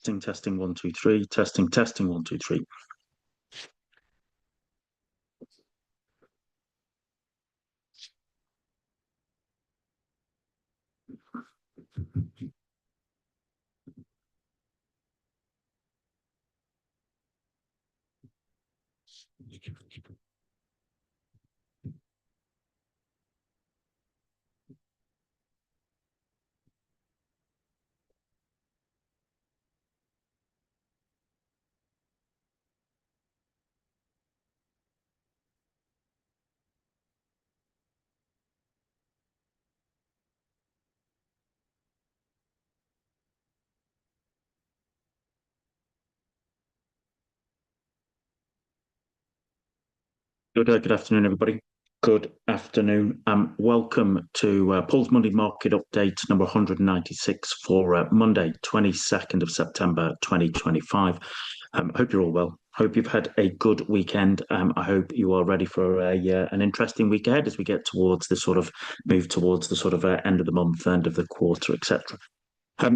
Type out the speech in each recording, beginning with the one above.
Testing, 1, 2, 3. Testing, 1, 2, 3. Good afternoon, everybody. Good afternoon. Welcome to Paul's Monday Market Update number 196 for Monday, 22nd of September, 2025. Hope you're all well. Hope you've had a good weekend. I hope you are ready for an interesting week ahead as we get towards the sort of move towards the sort of end of the month, end of the quarter, etc.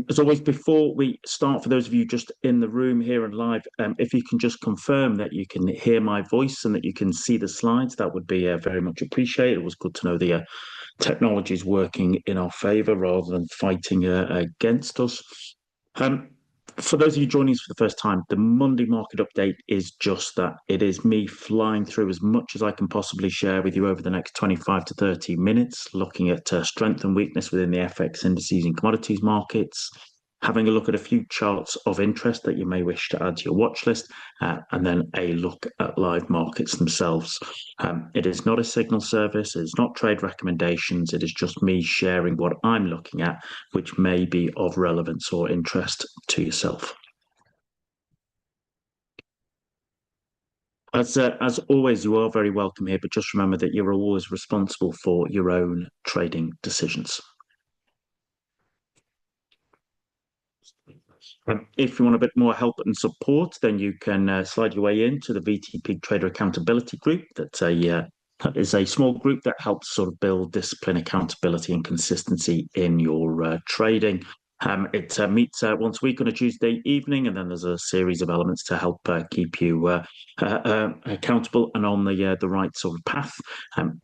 As always, before we start, for those of you just in the room here and live, if you can just confirm that you can hear my voice and that you can see the slides, that would be very much appreciated. It was good to know the technology is working in our favour rather than fighting against us. For those of you joining us for the first time, the Monday market update is just that. It is me flying through as much as I can possibly share with you over the next 25 to 30 minutes, looking at strength and weakness within the FX indices and commodities markets, having a look at a few charts of interest that you may wish to add to your watch list, and then a look at live markets themselves. It is not a signal service, it is not trade recommendations, it is just me sharing what I'm looking at, which may be of relevance or interest to yourself. As always, you are very welcome here, but just remember that you're always responsible for your own trading decisions. If you want a bit more help and support, then you can slide your way into the VTP Trader Accountability Group. That is a small group that helps sort of build discipline, accountability, and consistency in your trading. It meets once a week on a Tuesday evening, and then there's a series of elements to help keep you accountable and on the right sort of path.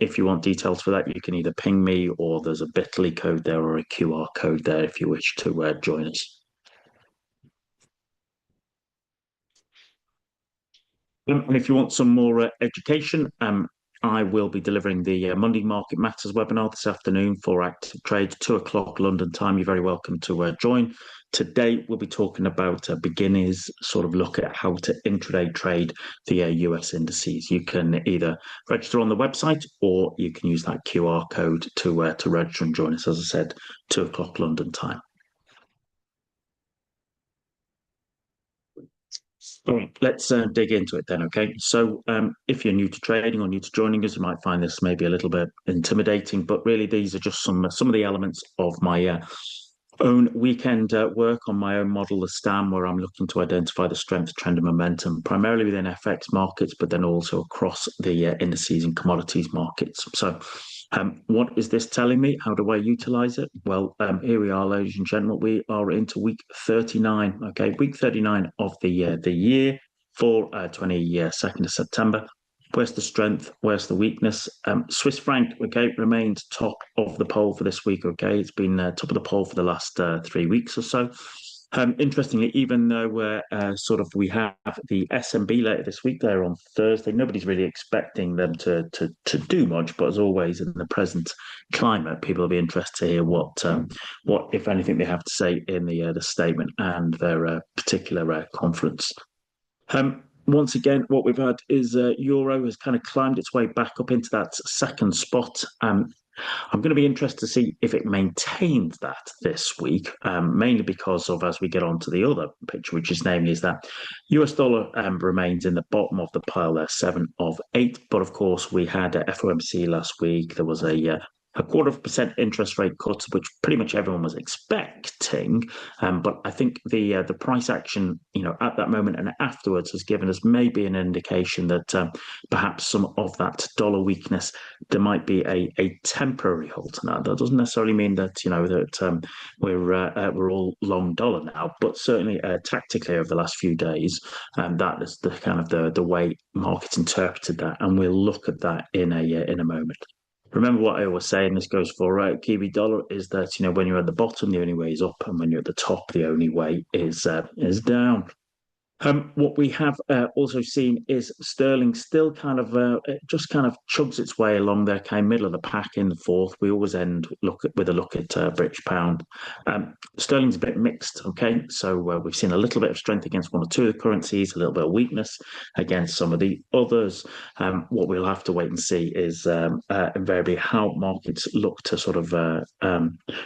If you want details for that, you can either ping me, or there's a bit.ly code there or a QR code there if you wish to join us. And if you want some more education, I will be delivering the Monday Market Matters webinar this afternoon for Active Trade, 2 o'clock London time. You're very welcome to join. Today, we'll be talking about beginners sort of look at how to intraday trade the US indices. You can either register on the website, or you can use that QR code to register and join us, as I said, 2 o'clock London time. All right, let's dig into it then, okay? So if you're new to trading or new to joining us, you might find this maybe a little bit intimidating, but really these are just some of the elements of my own weekend work on my own model, the STAM, where I'm looking to identify the strength, trend, and momentum, primarily within FX markets, but then also across the indices and commodities markets. So what is this telling me? How do I utilize it? Well, here we are, ladies and gentlemen. We are into week 39. Okay, week 39 of the year for 22nd of September. Where's the strength? Where's the weakness? Swiss franc, okay, remains top of the poll for this week. Okay, it's been top of the poll for the last 3 weeks or so. Interestingly, even though we have the SMB later this week, they're on Thursday. Nobody's really expecting them to do much, but as always, in the present climate, people will be interested to hear what if anything they have to say in the statement and their particular conference. Once again, what we've had is Euro has kind of climbed its way back up into that second spot. I'm going to be interested to see if it maintains that this week, mainly because of, as we get on to the other picture, which is namely is that US dollar remains in the bottom of the pile there, 7 of 8. But of course, we had FOMC last week. There was a 0.25% interest rate cuts, which pretty much everyone was expecting. But I think the price action, at that moment and afterwards, has given us maybe an indication that perhaps some of that dollar weakness, there might be a temporary halt. Now that doesn't necessarily mean that we're all long dollar now, but certainly tactically over the last few days, that is the kind of the way markets interpreted that, and we'll look at that in a moment. Remember what I always say, and this goes for Kiwi dollar, is that when you're at the bottom, the only way is up, and when you're at the top, the only way is down. What we have also seen is sterling still kind of just kind of chugs its way along there, kind of middle of the pack in the fourth. We always with a look at British pound. Sterling's a bit mixed, okay? So we've seen a little bit of strength against one or two of the currencies, a little bit of weakness against some of the others. What we'll have to wait and see is invariably how markets look to sort of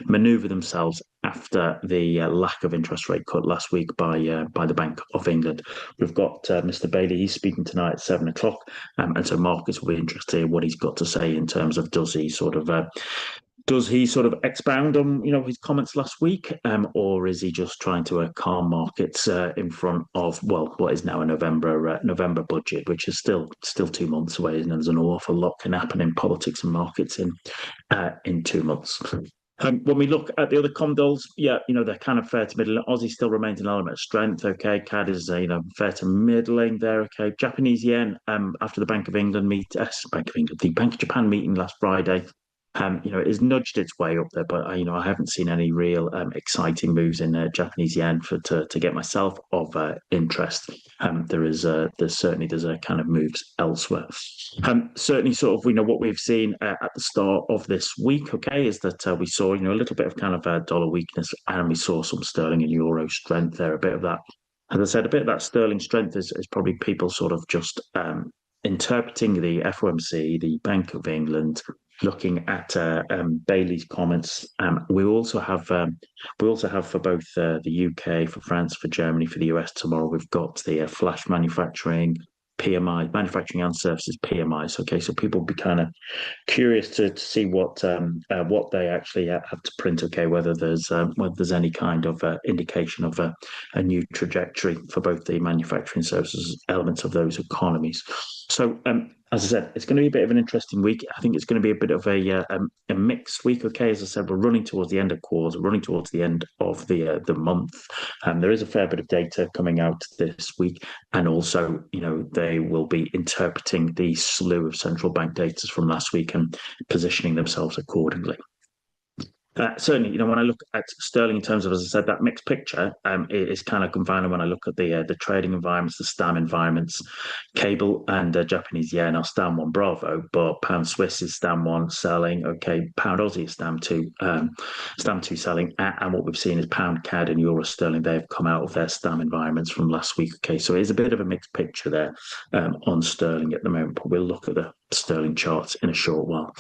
maneuver themselves after the lack of interest rate cut last week by the Bank of England. We've got Mr. Bailey, he's speaking tonight at 7:00, and so markets will be interested in what he's got to say in terms of does he sort of expound on his comments last week, or is he just trying to calm markets in front of what is now a November budget, which is still 2 months away, and there's an awful lot can happen in politics and markets in 2 months. When we look at the other condols, they're kind of fair to middling. Aussie still remains an element of strength. Okay, CAD is fair to middling there. Okay, Japanese yen after the Bank of England the Bank of Japan meeting last Friday. It has nudged its way up there, but I haven't seen any real exciting moves in Japanese yen to get myself of interest. There's a kind of moves elsewhere. Certainly, sort of what we've seen at the start of this week. Okay, is that we saw a little bit of kind of dollar weakness, and we saw some sterling and euro strength there. A bit of that, as I said, a bit of that sterling strength is probably people sort of just interpreting the FOMC, the Bank of England, looking at Bailey's comments. We also have for both the UK, for France, for Germany, for the US tomorrow. We've got the flash manufacturing PMI, manufacturing and services PMIs. Okay, so people will be kind of curious to see what they actually have to print. Okay, whether there's any kind of indication of a new trajectory for both the manufacturing services elements of those economies. So as I said, it's going to be a bit of an interesting week. I think it's going to be a bit of a mixed week. Okay, as I said, we're running towards the end of quarter, running towards the end of the month. There is a fair bit of data coming out this week, and also they will be interpreting the slew of central bank data from last week and positioning themselves accordingly. Certainly, when I look at sterling in terms of, as I said, that mixed picture, it is kind of confounding when I look at the trading environments, the STAM environments. Cable and Japanese yen are STAM 1 Bravo, but pound Swiss is STAM 1 selling. Okay, pound Aussie is STAM 2 selling. And what we've seen is pound CAD and euro sterling, they've come out of their STAM environments from last week. Okay, so it is a bit of a mixed picture there on sterling at the moment, but we'll look at the sterling charts in a short while.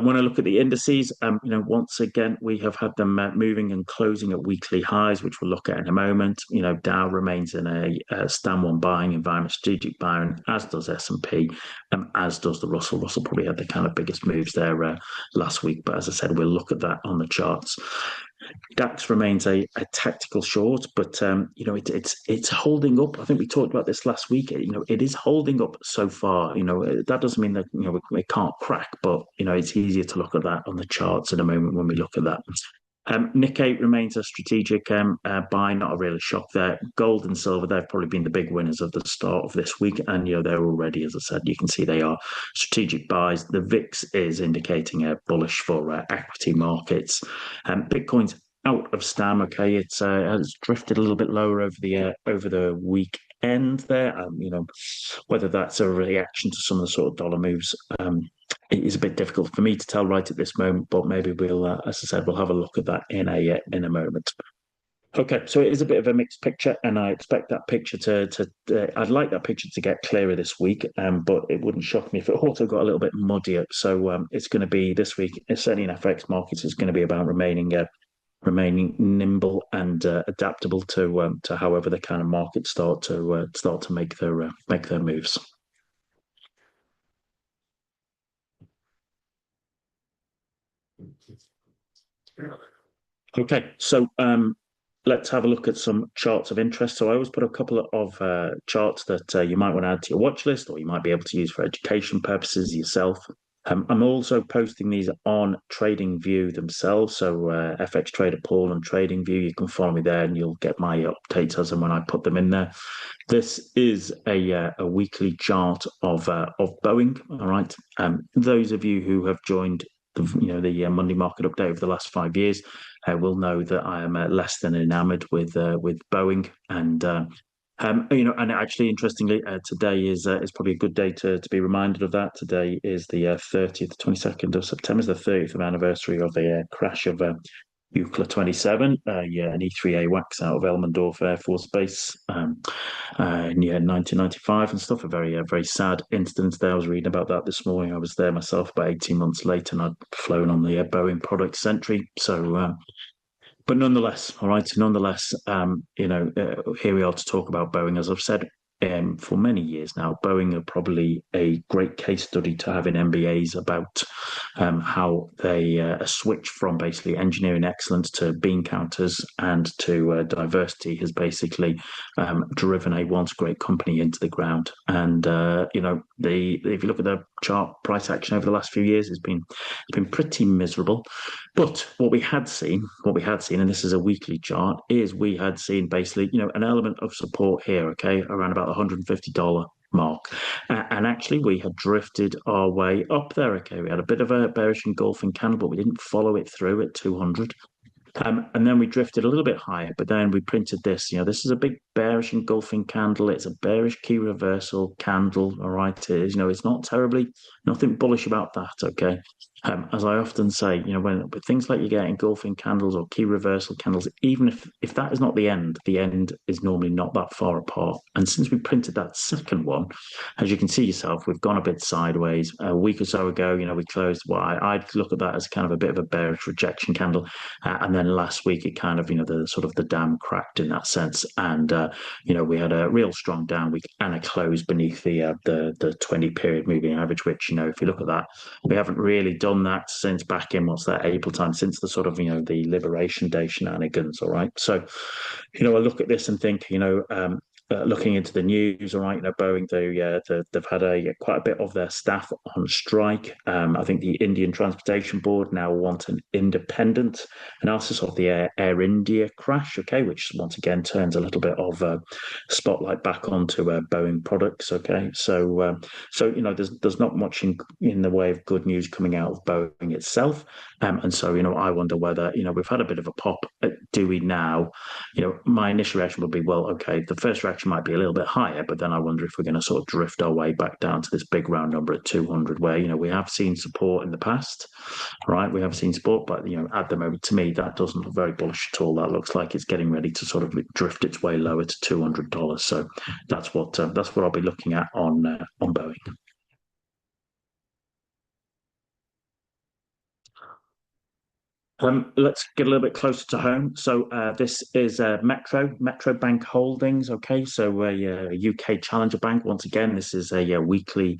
When I look at the indices, once again, we have had them moving and closing at weekly highs, which we'll look at in a moment. Dow remains in a STAM 1 buying environment, strategic buying, as does S&P, as does the Russell. Russell probably had the kind of biggest moves there last week, but as I said, we'll look at that on the charts. DAX remains a tactical short, but it's holding up. I think we talked about this last week. It is holding up so far. That doesn't mean that we can't crack, but it's easier to look at that on the charts in a moment when we look at that. Nikkei remains a strategic buy, not a real shock there. Gold and silver, they've probably been the big winners of the start of this week, and they're already, as I said, you can see they are strategic buys. The VIX is indicating a bullish for equity markets. Bitcoin's out of STAM. Okay, it's drifted a little bit lower over the weekend there. Whether that's a reaction to some of the sort of dollar moves. It is a bit difficult for me to tell right at this moment, but maybe we'll, as I said, we'll have a look at that in a moment. Okay, so it is a bit of a mixed picture, and I expect that picture I'd like that picture to get clearer this week, but it wouldn't shock me if it also got a little bit muddier. So it's going to be this week, certainly in FX markets, it's going to be about remaining nimble and adaptable to however the kind of markets start to make their moves. Okay, so let's have a look at some charts of interest. So I always put a couple of charts that you might want to add to your watch list, or you might be able to use for education purposes yourself. I'm also posting these on TradingView themselves. So FX Trader Paul and TradingView, you can follow me there, and you'll get my updates as and when I put them in there. This is a weekly chart of Boeing. All right. Those of you who have joined the Monday market update over the last 5 years will know that I am less than enamored with Boeing, and actually, interestingly, today is probably a good day to be reminded of that. Today is the 30th, 22nd of September, is the 30th anniversary of the crash of Eucla 27, an E3A wax out of Elmendorf Air Force Base in 1995 and stuff. A very sad incident there. I was reading about that this morning. I was there myself about 18 months later, and I'd flown on the Boeing product Sentry. So, but nonetheless, all right. Nonetheless, here we are to talk about Boeing. As I've said for many years now, Boeing are probably a great case study to have in MBAs about how they switch from basically engineering excellence to bean counters and to diversity has basically driven a once great company into the ground. And if you look at the chart price action over the last few years, it's been pretty miserable. But what we had seen, and this is a weekly chart, is we had seen basically, an element of support here, okay, around about the $150 mark. And actually, we had drifted our way up there, okay. We had a bit of a bearish engulfing candle, but we didn't follow it through at 200. And then we drifted a little bit higher, but then we printed this. This is a big bearish engulfing candle. It's a bearish key reversal candle. All right, it is. It's not terribly, nothing bullish about that. Okay. As I often say, when with things like you get engulfing candles or key reversal candles, even if that is not the end is normally not that far apart. And since we printed that second one, as you can see yourself, we've gone a bit sideways. A week or so ago, we closed. Well, I'd look at that as kind of a bit of a bearish rejection candle, and then last week it kind of, the dam cracked in that sense, and we had a real strong down week and a close beneath the 20 period moving average, which if you look at that, we haven't really done that since back in April time, since the sort of the Liberation Day shenanigans. All right, so I look at this and think looking into the news, all right, Boeing, they've had quite a bit of their staff on strike. I think the Indian Transportation Board now want an independent analysis of the Air India crash, okay, which once again turns a little bit of spotlight back onto Boeing products, okay. So there's not much in the way of good news coming out of Boeing itself, and so I wonder whether we've had a bit of a pop. Do we now? My initial reaction would be, well, okay, the first reaction might be a little bit higher, but then I wonder if we're going to sort of drift our way back down to this big round number at 200, where we have seen support in the past, right? We have seen support, but at the moment, to me, that doesn't look very bullish at all. That looks like it's getting ready to sort of drift its way lower to $200. So that's what I'll be looking at on Boeing. Let's get a little bit closer to home. So this is Metro Bank Holdings. Okay, so a UK challenger bank. Once again, this is a weekly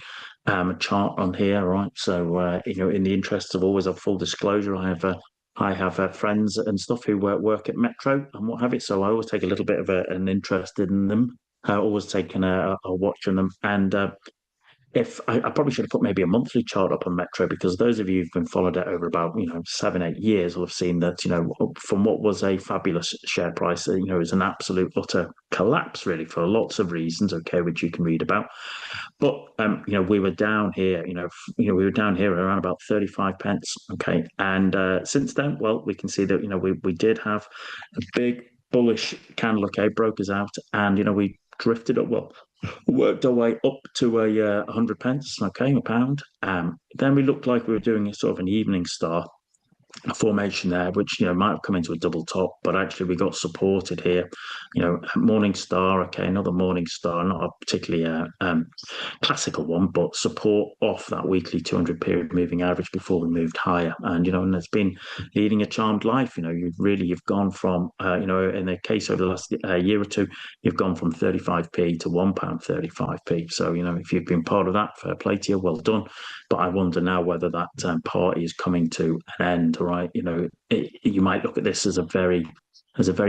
chart on here. Right. So in the interest of always a full disclosure, I have friends and stuff who work at Metro and what have it. So I always take a little bit of an interest in them. Always taking a watch on them, and if I probably should have put maybe a monthly chart up on Metro, because those of you who've been followed it over about 7-8 years will have seen that from what was a fabulous share price, is an absolute utter collapse really for lots of reasons, okay, which you can read about. But we were down here, we were down here around about 35 pence, okay, and since then, well, we can see that we did have a big bullish candle, okay, broke us out, and we drifted up, well, worked our way up to 100 pence, okay, a pound. Then we looked like we were doing a sort of an evening star formation there, which might have come into a double top, but actually we got supported here. Morning star, okay, another morning star, not a particularly classical one, but support off that weekly 200 period moving average before we moved higher. And and it's been leading a charmed life. You've gone from in the case over the last year or two, you've gone from 35p to £1.35p. So if you've been part of that, fair play to you, well done. But I wonder now whether that party is coming to an end. All right, you might look at this as a very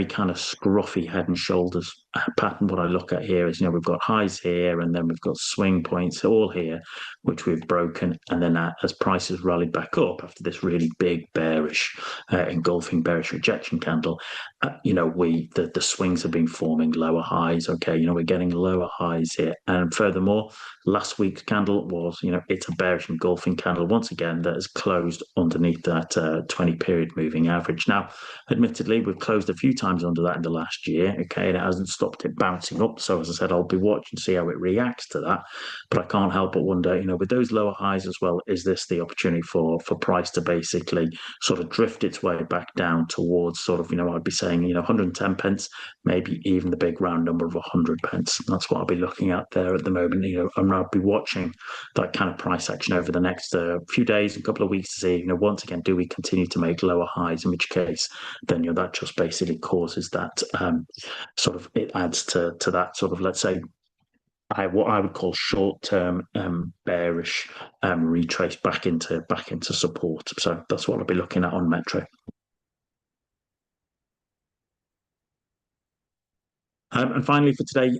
kind of scruffy head and shoulders pattern. What I look at here is, we've got highs here, and then we've got swing points all here, which we've broken. And then as prices rallied back up after this really big bearish, engulfing bearish rejection candle, the swings have been forming lower highs. Okay, we're getting lower highs here. And furthermore, last week's candle was, it's a bearish engulfing candle once again that has closed underneath that 20 period moving average. Now, admittedly, we've closed a few times under that in the last year, okay, and it hasn't stopped it bouncing up. So as I said, I'll be watching to see how it reacts to that. But I can't help but wonder, with those lower highs as well, is this the opportunity for price to basically sort of drift its way back down towards sort of, I'd be saying, 110 pence, maybe even the big round number of 100 pence. That's what I'll be looking at there at the moment. And I'll be watching that kind of price action over the next few days, a couple of weeks to see, once again, do we continue to make lower highs, in which case then that just basically causes that sort of, it adds to that sort of, let's say, what I would call short-term bearish retrace back into support. So that's what I'll be looking at on Metro. And finally for today,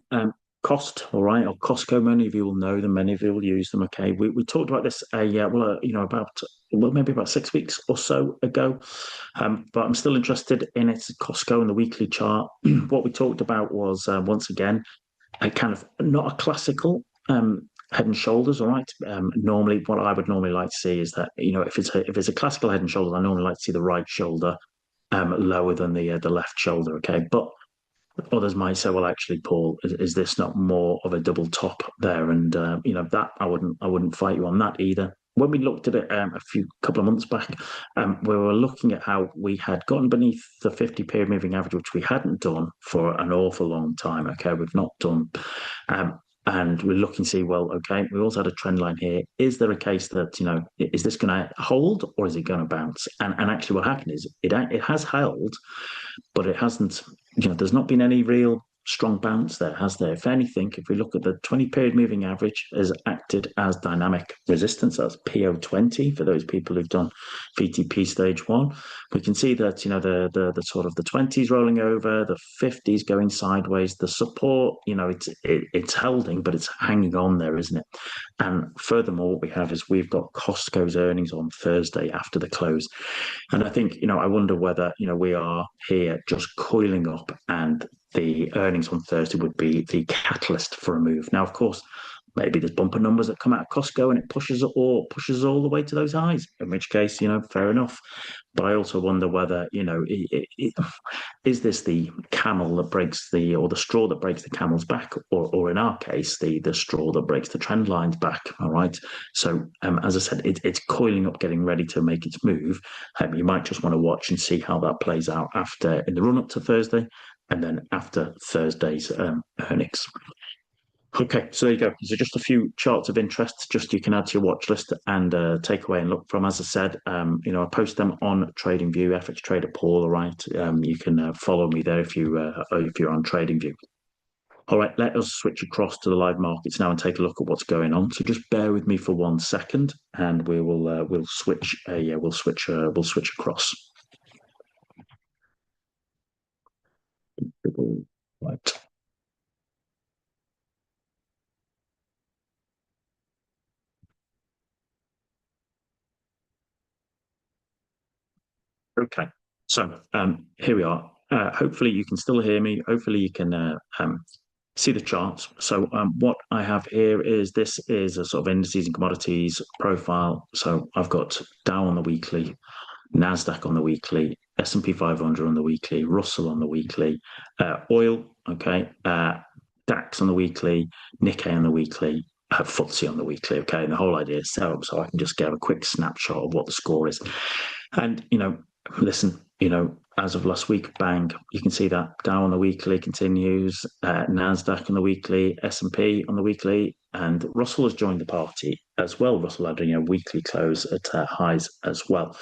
cost, all right, or Costco. Many of you will know them, many of you will use them. Okay, we talked about this maybe about 6 weeks or so ago, but I'm still interested in it. Costco and the weekly chart. What we talked about was once again a kind of not a classical head and shoulders. All right. Normally, what I would normally like to see is that, if it's a classical head and shoulders, I normally like to see the right shoulder lower than the left shoulder. Okay, but others might say, well, actually, Paul, is this not more of a double top there? And that I wouldn't fight you on that either. When we looked at it a couple of months back, we were looking at how we had gotten beneath the 50 period moving average, which we hadn't done for an awful long time. Okay, we've not done. And we're looking to see, well, okay, we also had a trend line here. Is there a case that, is this going to hold or is it going to bounce? And actually what happened is it has held, but it hasn't, there's not been any real strong bounce there, has there? If anything, if we look at the 20 period moving average, has acted as dynamic resistance. That's PO20 for those people who've done VTP stage 1. We can see that, the sort of the 20s rolling over, the 50s going sideways, the support, it's holding, but it's hanging on there, isn't it? And furthermore, what we have is we've got Costco's earnings on Thursday after the close. And I think, I wonder whether, we are here just coiling up, and the earnings on Thursday would be the catalyst for a move. Now, of course, maybe there's bumper numbers that come out of Costco and it pushes all the way to those highs, in which case, fair enough. But I also wonder whether, is this the camel that breaks or the straw that breaks the camel's back, or in our case, the straw that breaks the trend lines back. All right. So, as I said, it's coiling up, getting ready to make its move. You might just want to watch and see how that plays out in the run up to Thursday, and then after Thursday's earnings. Okay, so there you go. So just a few charts of interest, just you can add to your watch list and take away and look from. As I said, I post them on TradingView, FX Trader Paul. All right, you can follow me there if you're on TradingView. All right, let us switch across to the live markets now and take a look at what's going on. So just bear with me for 1 second, and we'll switch across. Right. Okay, so here we are. Hopefully you can still hear me. Hopefully you can see the charts. So what I have here is, this is a sort of indices and commodities profile. So I've got Dow on the weekly, NASDAQ on the weekly, S&P 500 on the weekly, Russell on the weekly, oil, okay, DAX on the weekly, Nikkei on the weekly, FTSE on the weekly, okay. And the whole idea is set up so I can just get a quick snapshot of what the score is. And, listen, as of last week, bang, you can see that Dow on the weekly continues, NASDAQ on the weekly, S&P on the weekly, and Russell has joined the party as well. Russell had a weekly close at highs as well.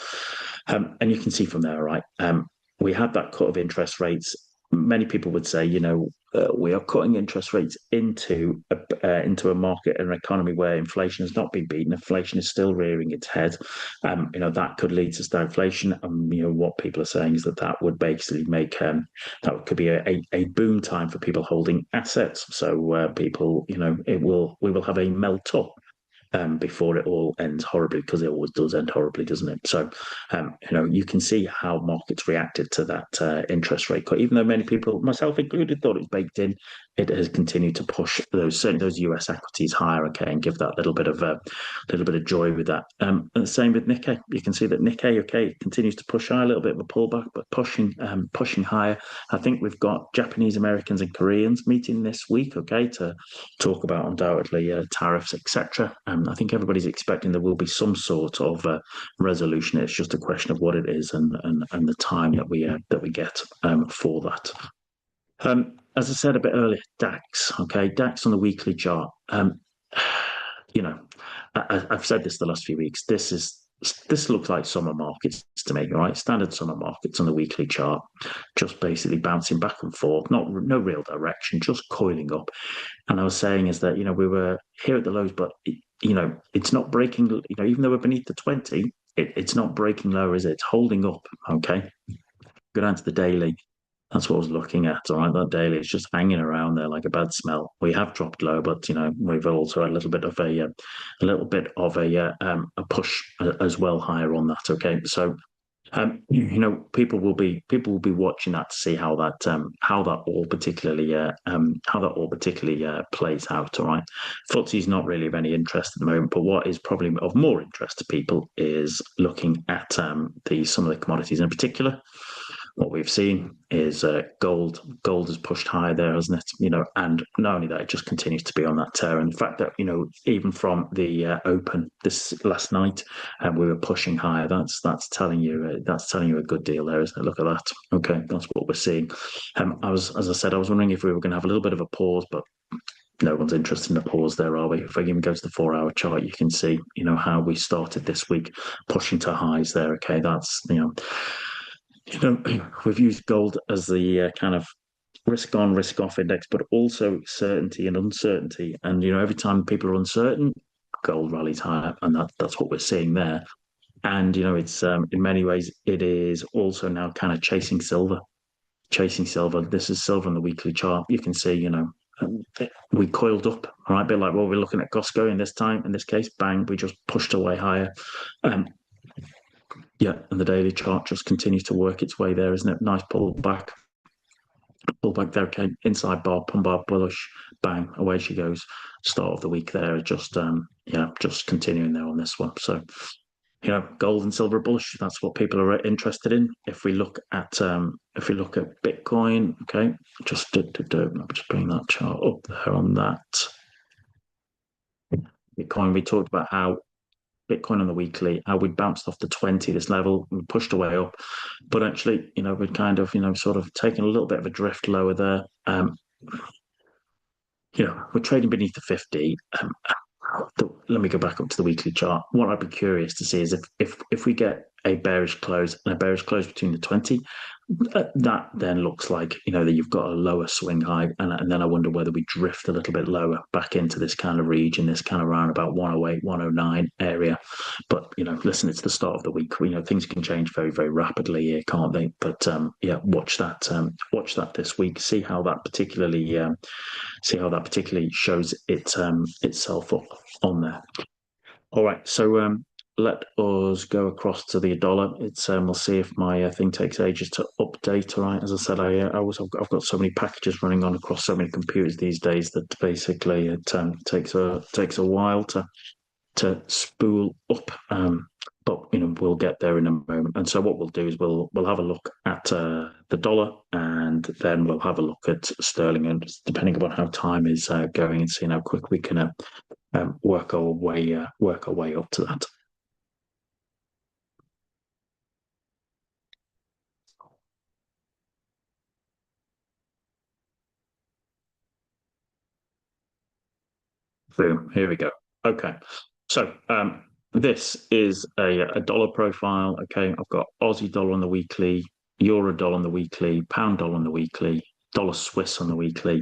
And you can see from there, right, we had that cut of interest rates many people would say, we are cutting interest rates into a market and an economy where inflation has not been beaten. Inflation is still rearing its head. That could lead to stagflation. And what people are saying is that would basically make that could be a boom time for people holding assets. So people, we will have a melt up before it all ends horribly, because it always does end horribly, doesn't it? So, you can see how markets reacted to that interest rate cut. Even though many people, myself included, thought it was baked in, it has continued to push certainly those US equities higher, okay, and give that little bit of joy with that. And the same with Nikkei. You can see that Nikkei, okay, continues to push higher, a little bit of a pullback, but pushing higher. I think we've got Japanese, Americans, and Koreans meeting this week, okay, to talk about undoubtedly tariffs, etc. I think everybody's expecting there will be some sort of resolution. It's just a question of what it is and the time that we get for that. As I said a bit earlier, DAX, okay, DAX on the weekly chart. I've said this the last few weeks. This looks like summer markets to me, all right? Standard summer markets on the weekly chart, just basically bouncing back and forth, no real direction, just coiling up. And I was saying is that, we were here at the lows, but, it's not breaking, even though we're beneath the 20, it's not breaking lower, is it? It's holding up, okay? Go down to the daily. That's what I was looking at. All right, that daily is just hanging around there like a bad smell. We have dropped low, but we've also had a little bit of a push as well higher on that. Okay, so people will be watching that to see how that all particularly plays out. All right, FTSE is not really of any interest at the moment, but what is probably of more interest to people is looking at some of the commodities in particular. What we've seen is gold. Gold has pushed higher there, hasn't it? And not only that, it just continues to be on that tear. And the fact that even from the open this last night, we were pushing higher. That's telling you a good deal there, isn't it? Look at that. Okay, that's what we're seeing. As I said, I was wondering if we were going to have a little bit of a pause, but no one's interested in the pause there, are we? If I even go to the 4-hour chart, you can see, how we started this week pushing to highs there. Okay, that's we've used gold as the kind of risk on, risk off index, but also certainty and uncertainty. And every time people are uncertain, gold rallies higher, and that's what we're seeing there. And it's in many ways it is also now kind of chasing silver. This is silver on the weekly chart. You can see, we coiled up, all right, a bit like what we're looking at Costco in this case, bang, we just pushed away higher. Yeah, and the daily chart just continues to work its way there, isn't it? Nice pullback there, okay, inside bar, pump bar, bullish, bang, away she goes. Start of the week there, just continuing there on this one. So, gold and silver bullish. That's what people are interested in. If we look at Bitcoin, okay, just bring that chart up there on that. Bitcoin, we talked about how Bitcoin on the weekly, how we bounced off the 20, this level, we pushed away up, but actually, we'd kind of, sort of taken a little bit of a drift lower there. We're trading beneath the 50. Let me go back up to the weekly chart. What I'd be curious to see is if we get a bearish close and a bearish close between the 20, that then looks like that you've got a lower swing high, and then I wonder whether we drift a little bit lower back into this kind of region, this kind of around about 108, 109 area. But listen, it's the start of the week. Things can change very, very rapidly here, can't they? But watch that this week. See how that particularly shows itself up on there. All right, so let us go across to the dollar. We'll see if my thing takes ages to update. All right, as I said, I've got so many packages running on across so many computers these days that basically it takes a while to spool up. But we'll get there in a moment. And so what we'll do is we'll have a look at the dollar, and then we'll have a look at sterling, and depending upon how time is going, and seeing how quick we can work our way up to that. Boom, here we go. Okay, so this is a dollar profile. Okay, I've got Aussie dollar on the weekly, euro dollar on the weekly, pound dollar on the weekly, dollar Swiss on the weekly,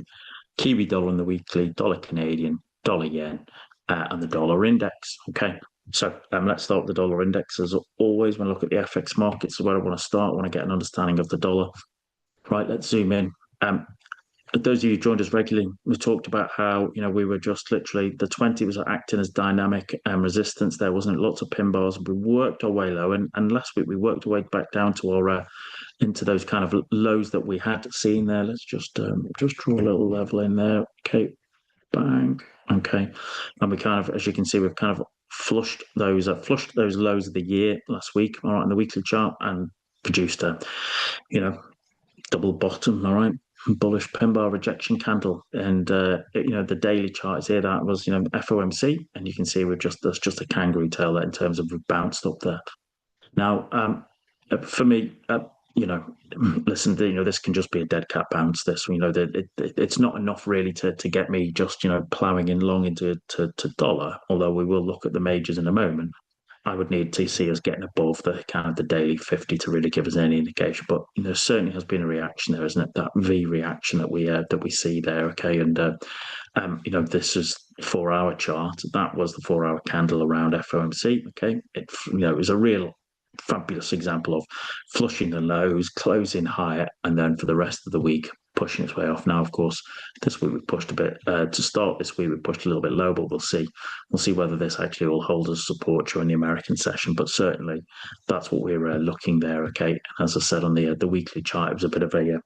Kiwi dollar on the weekly, dollar Canadian, dollar yen, and the dollar index. Okay. So let's start with the dollar index. As always, when I look at the FX markets, is where I want to start. I want to get an understanding of the dollar. Right, let's zoom in. Those of you who joined us regularly, we talked about how we were just literally the 20 was acting as dynamic resistance. There wasn't lots of pin bars. We worked our way low, and last week we worked our way back down to our into those kind of lows that we had seen there. Let's just draw a little level in there. Okay, bang. Okay, and we kind of, as you can see, we've kind of flushed those lows of the year last week. All right, in the weekly chart, and produced a double bottom. All right, bullish pin bar rejection candle, and the daily chart is here. That was FOMC, and you can see there's just a kangaroo tail there in terms of we've bounced up there. Now, for me, listen, this can just be a dead cat bounce. This, it's not enough really to get me just ploughing in long into to dollar. Although we will look at the majors in a moment. I would need to see us getting above the kind of the daily 50 to really give us any indication. But there certainly has been a reaction there, isn't it? That V reaction that we see there. Okay, and this is 4-hour chart. That was the 4-hour candle around FOMC. Okay, it was a real fabulous example of flushing the lows, closing higher, and then for the rest of the week pushing its way off. Now, of course, this week we pushed a bit to start this week. We pushed a little bit low, but we'll see whether this actually will hold as support during the American session. But certainly, that's what we're looking there. Okay, as I said on the weekly chart, it was a bit of a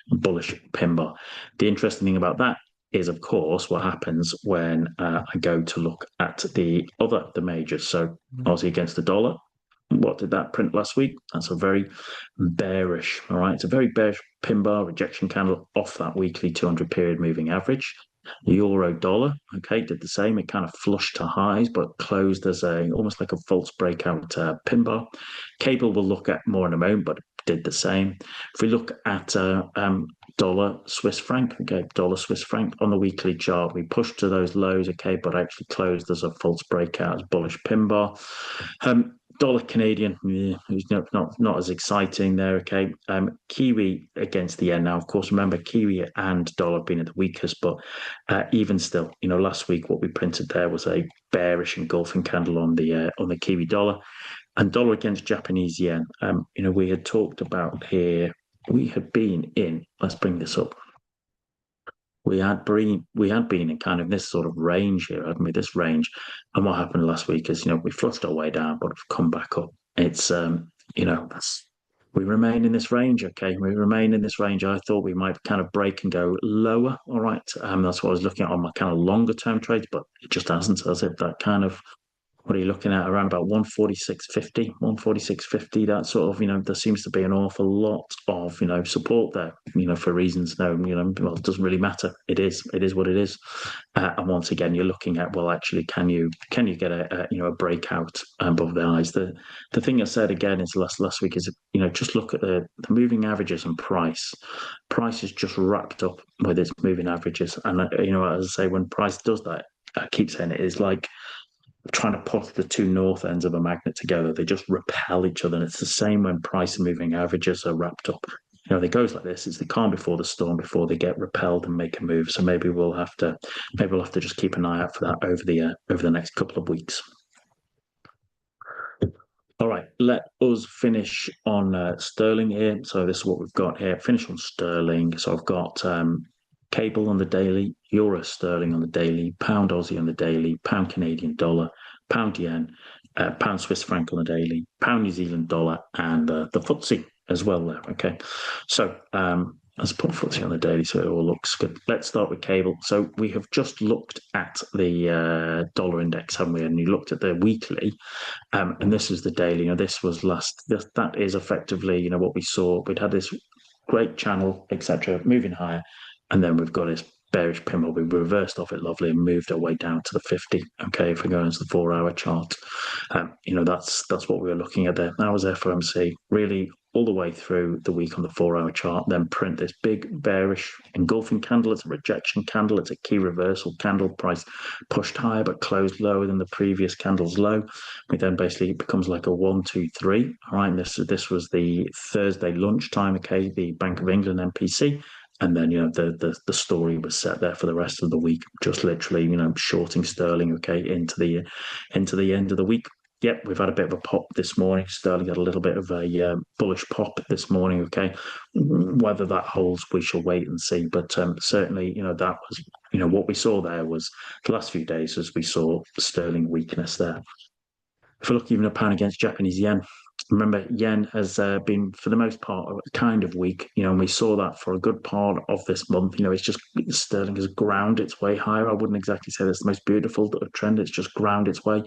bullish pin bar. The interesting thing about that is, of course, what happens when I go to look at the majors. So Aussie against the dollar. What did that print last week? That's a very bearish, all right? It's a very bearish pin bar rejection candle off that weekly 200 period moving average. Euro dollar, okay, did the same. It kind of flushed to highs, but closed as almost like a false breakout pin bar. Cable we'll look at more in a moment, but did the same. If we look at dollar Swiss franc, okay, dollar Swiss franc on the weekly chart, we pushed to those lows, okay, but actually closed as a false breakout, as bullish pin bar. Dollar Canadian, not as exciting there. Okay, Kiwi against the yen. Now, of course, remember Kiwi and dollar being at the weakest, but even still, last week what we printed there was a bearish engulfing candle on the Kiwi dollar, and dollar against Japanese yen. We had talked about here. We had been in. Let's bring this up. We had been in kind of this sort of range here, hadn't we? This range, and what happened last week is, we flushed our way down, but we've come back up. It's, we remain in this range, okay? We remain in this range. I thought we might kind of break and go lower. All right, that's what I was looking at on my kind of longer term trades, but it just hasn't, has it? That kind of. What are you looking at? Around about 146.50, 146.50. That sort of, there seems to be an awful lot of, support there, for reasons. Well, it doesn't really matter. It is what it is. And once again, you're looking at, well, actually, can you get a breakout above the highs? The thing I said again is last week is, just look at the moving averages and price. Price is just wrapped up with its moving averages. And, as I say, when price does that, I keep saying it is like trying to put the two north ends of a magnet together. They just repel each other. And it's the same when price and moving averages are wrapped up. It goes like this. It's the calm before the storm, before they get repelled and make a move. So maybe we'll have to just keep an eye out for that over the next couple of weeks. All right, let us finish on sterling here. So this is what we've got here. Finish on sterling. So I've got cable on the daily, euro sterling on the daily, pound Aussie on the daily, pound Canadian dollar, pound yen, pound Swiss franc on the daily, pound New Zealand dollar, and the FTSE as well there. Okay, so let's put FTSE on the daily so it all looks good. Let's start with cable. So we have just looked at the dollar index, haven't we? And you looked at the weekly, and this is the daily. This was that is effectively, what we saw. We'd had this great channel, etc., moving higher. And then we've got this bearish pin where we reversed off it lovely and moved our way down to the 50. Okay, if we go into the 4-hour chart, that's what we were looking at there. That was FOMC really all the way through the week on the 4-hour chart, then print this big bearish engulfing candle. It's a rejection candle. It's a key reversal candle. Price pushed higher but closed lower than the previous candle's low. It then basically becomes like a 1, 2, 3. All right, this was the Thursday lunchtime. Okay, the Bank of England MPC. And then, the story was set there for the rest of the week, just literally, shorting sterling, okay, into the end of the week. Yep, we've had a bit of a pop this morning. Sterling had a little bit of a bullish pop this morning, okay. Whether that holds, we shall wait and see. But certainly, that was, what we saw there was the last few days as we saw sterling weakness there. If we look even at pound against Japanese yen, remember, yen has been, for the most part, kind of weak, and we saw that for a good part of this month. It's just sterling has ground its way higher. I wouldn't exactly say that's the most beautiful trend. It's just ground its way.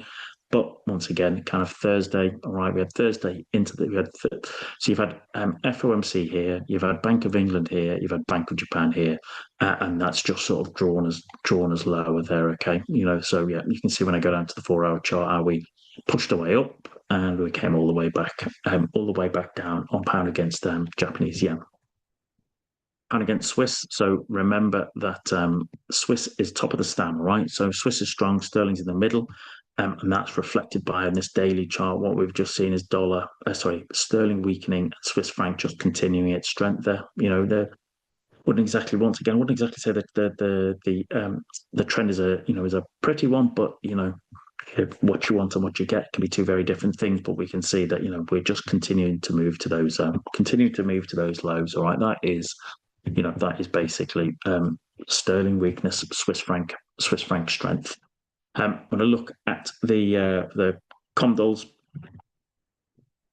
But once again, kind of Thursday, all right, we had Thursday so you've had FOMC here, you've had Bank of England here, you've had Bank of Japan here, and that's just sort of drawn as lower there, okay? So yeah, you can see when I go down to the 4-hour chart how we pushed our way up and we came all the way back down on pound against Japanese yen. Pound against Swiss. So remember that Swiss is top of the STAM, right? So Swiss is strong, sterling's in the middle. And that's reflected by in this daily chart. What we've just seen is sterling weakening, and Swiss franc just continuing its strength there. Wouldn't exactly say that the trend is a pretty one, but what you want and what you get can be two very different things. But we can see that we're just continuing to move to those lows. All right, that is basically sterling weakness, Swiss franc strength. When I look at the COMDOLs,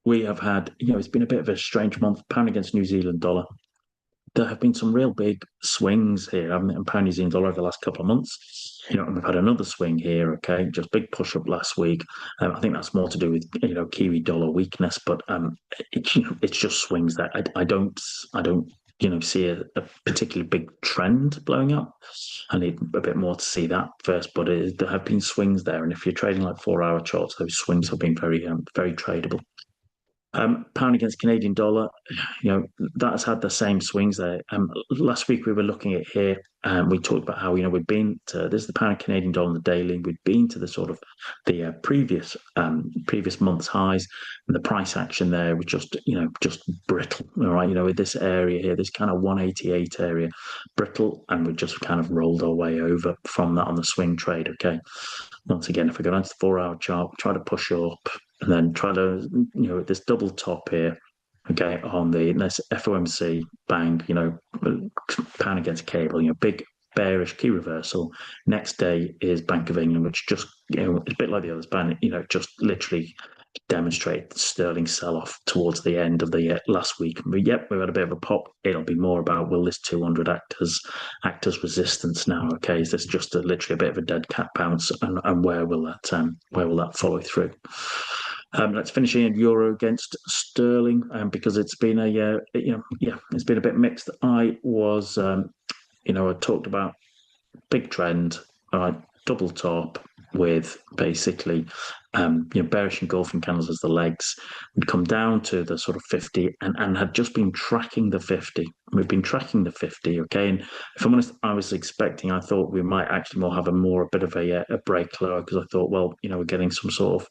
we have had, it's been a bit of a strange month. Pound against New Zealand dollar. There have been some real big swings here, in pound New Zealand dollar over the last couple of months. And we've had another swing here, okay, just big push up last week. I think that's more to do with Kiwi dollar weakness, but it's just swings that I don't see a particularly big trend blowing up. I need a bit more to see that first, but there have been swings there, and if you're trading like 4-hour charts, those swings have been very very tradable. Pound against Canadian dollar, that has had the same swings there. Last week we were looking at here, and we talked about how we'd been to this is the pound Canadian dollar on the daily. We'd been to the sort of the previous month's highs, and the price action there was just brittle. All right, with this area here, this kind of 188 area, brittle, and we just kind of rolled our way over from that on the swing trade. Okay, once again, if we go down to the 4-hour chart, try to push up. And then try to, this double top here, okay, on this FOMC, bang, pound against cable, big bearish key reversal. Next day is Bank of England, which just, it's a bit like the others, but, just literally demonstrate the sterling sell-off towards the end of the last week. But yep, we've had a bit of a pop. It'll be more about, will this 200 act as resistance now? Okay, is this just literally a bit of a dead cat bounce, and where will that follow through? Let's finish in euro against sterling, because it's been it's been a bit mixed. I was, I talked about big trend, double top with basically, bearish engulfing candles as the legs. We'd come down to the sort of 50 and had just been tracking the 50. We've been tracking the 50, okay? And if I'm honest, I thought we might actually have a bit of a break lower, because I thought, well, we're getting some sort of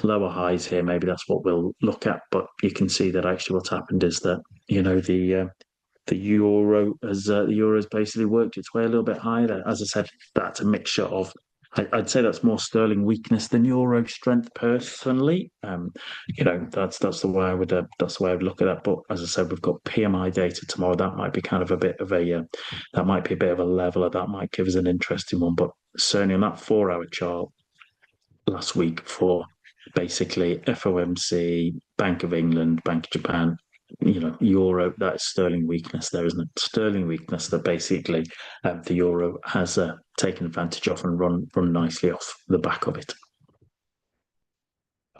lower highs here. Maybe that's what we'll look at. But you can see that actually what's happened is that, the euro has basically worked its way a little bit higher. As I said, that's a mixture of, I'd say that's more sterling weakness than euro strength personally. That's the way I would look at that. But as I said, we've got PMI data tomorrow. That might be kind of a bit of a leveler. That might give us an interesting one. But certainly on that 4-hour chart last week for basically FOMC, Bank of England, Bank of Japan, euro, that's sterling weakness there, isn't it? Sterling weakness that basically the euro has taken advantage of and run nicely off the back of it.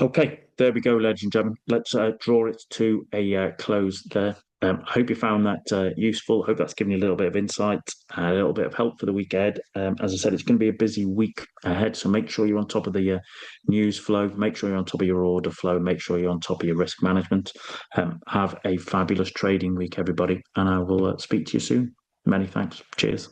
Okay, there we go, ladies and gentlemen. Let's draw it to a close there. I hope you found that useful. I hope that's given you a little bit of insight, a little bit of help for the week ahead. As I said, it's going to be a busy week ahead, so make sure you're on top of the news flow, make sure you're on top of your order flow, make sure you're on top of your risk management. Have a fabulous trading week, everybody, and I will speak to you soon. Many thanks. Cheers.